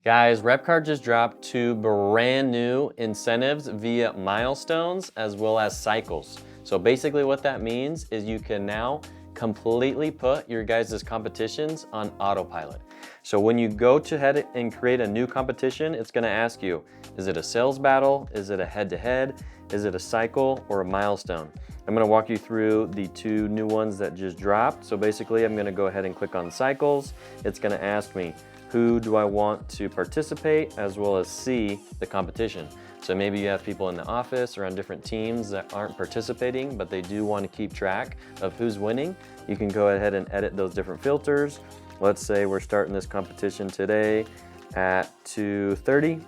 Guys, RepCard just dropped 2 brand new incentives via milestones as well as cycles. So basically what that means is you can now completely put your guys' competitions on autopilot. So when you go to head and create a new competition, it's gonna ask you, is it a sales battle? Is it a head-to-head? Is it a cycle or a milestone? I'm gonna walk you through the 2 new ones that just dropped. So basically I'm gonna go ahead and click on cycles. It's gonna ask me, who do I want to participate, as well as see the competition. So maybe you have people in the office or on different teams that aren't participating, but they do want to keep track of who's winning. You can go ahead and edit those different filters. Let's say we're starting this competition today at 2:30.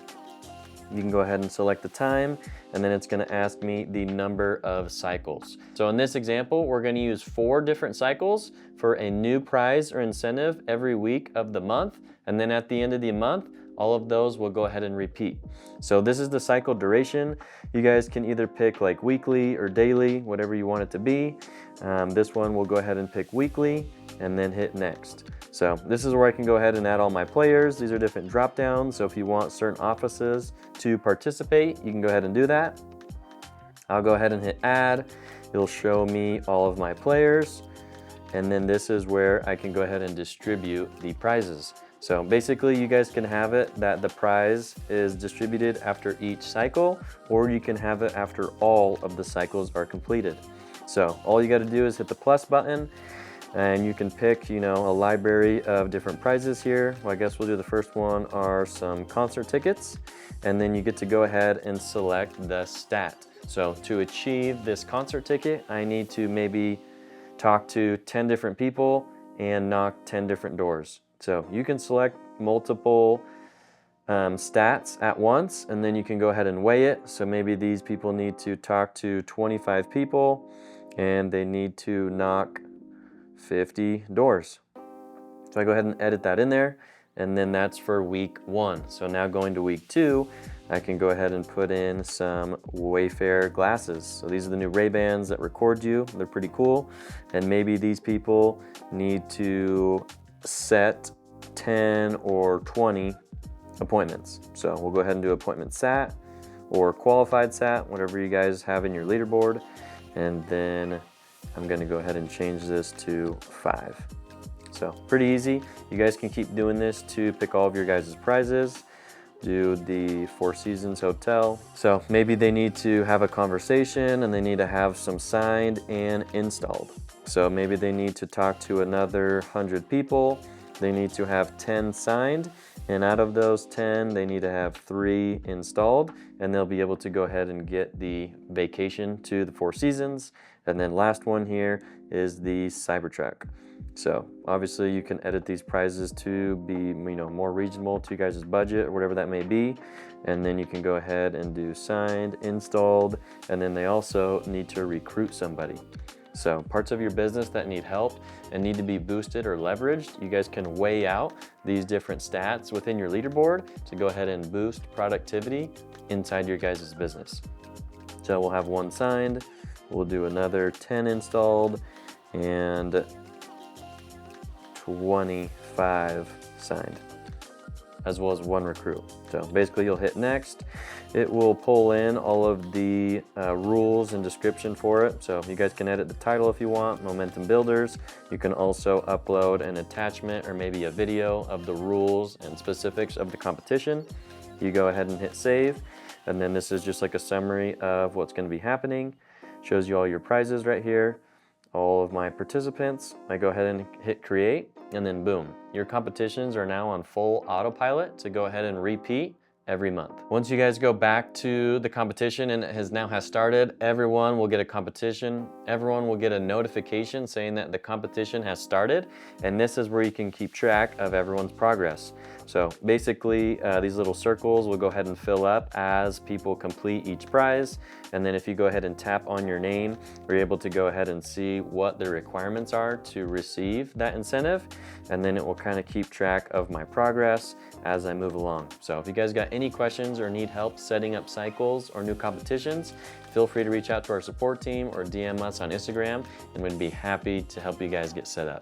You can go ahead and select the time, and then it's gonna ask me the number of cycles. So in this example, we're gonna use 4 different cycles for a new prize or incentive every week of the month. And then at the end of the month, all of those will go ahead and repeat. So this is the cycle duration. You guys can either pick like weekly or daily, whatever you want it to be. This one will go ahead and pick weekly and then hit next. So this is where I can go ahead and add all my players. These are different drop downs. So if you want certain offices to participate, you can go ahead and do that. I'll go ahead and hit add. It'll show me all of my players. And then this is where I can go ahead and distribute the prizes. So basically you guys can have it that the prize is distributed after each cycle, or you can have it after all of the cycles are completed. So all you gotta do is hit the plus button, and you can pick, a library of different prizes here. Well, I guess we'll do the first one are some concert tickets, and then you get to go ahead and select the stat. So to achieve this concert ticket, I need to maybe talk to 10 different people and knock 10 different doors. So you can select multiple stats at once, and then you can go ahead and weigh it. So maybe these people need to talk to 25 people and they need to knock 50 doors. So I go ahead and edit that in there, and then that's for week 1. So now going to week 2, I can go ahead and put in some Wayfair glasses. So these are the new Ray-Bans that record you. They're pretty cool. And maybe these people need to set 10 or 20 appointments. So we'll go ahead and do appointment sat or qualified sat, whatever you guys have in your leaderboard. And then I'm gonna go ahead and change this to 5. So pretty easy. You guys can keep doing this to pick all of your guys' prizes. Do the Four Seasons Hotel. So maybe they need to have a conversation and they need to have some signed and installed. So maybe they need to talk to another 100 people. They need to have 10 signed, and out of those 10, they need to have 3 installed, and they'll be able to go ahead and get the vacation to the Four Seasons. And then last one here is the Cybertruck. So obviously you can edit these prizes to be more reasonable to you guys' budget or whatever that may be. And then you can go ahead and do signed, installed, and then they also need to recruit somebody. So parts of your business that need help and need to be boosted or leveraged, you guys can weigh out these different stats within your leaderboard to go ahead and boost productivity inside your guys' business. So we'll have 1 signed, we'll do another 10 installed, and 25 signed, as well as 1 recruit. So basically you'll hit next. It will pull in all of the rules and description for it. So you guys can edit the title if you want, momentum builders. You can also upload an attachment or maybe a video of the rules and specifics of the competition. You go ahead and hit save. And then this is just like a summary of what's gonna be happening. Shows you all your prizes right here, all of my participants. I go ahead and hit create, and then boom, your competitions are now on full autopilot to go ahead and repeat every month. Once you guys go back to the competition and it has started, everyone will get a competition. Everyone will get a notification saying that the competition has started, and this is where you can keep track of everyone's progress. So basically, these little circles will go ahead and fill up as people complete each prize. And then if you go ahead and tap on your name, you're able to go ahead and see what the requirements are to receive that incentive. And then it will kind of keep track of my progress as I move along. So if you guys got any questions or need help setting up cycles or new competitions, feel free to reach out to our support team or DM us on Instagram, and we'd be happy to help you guys get set up.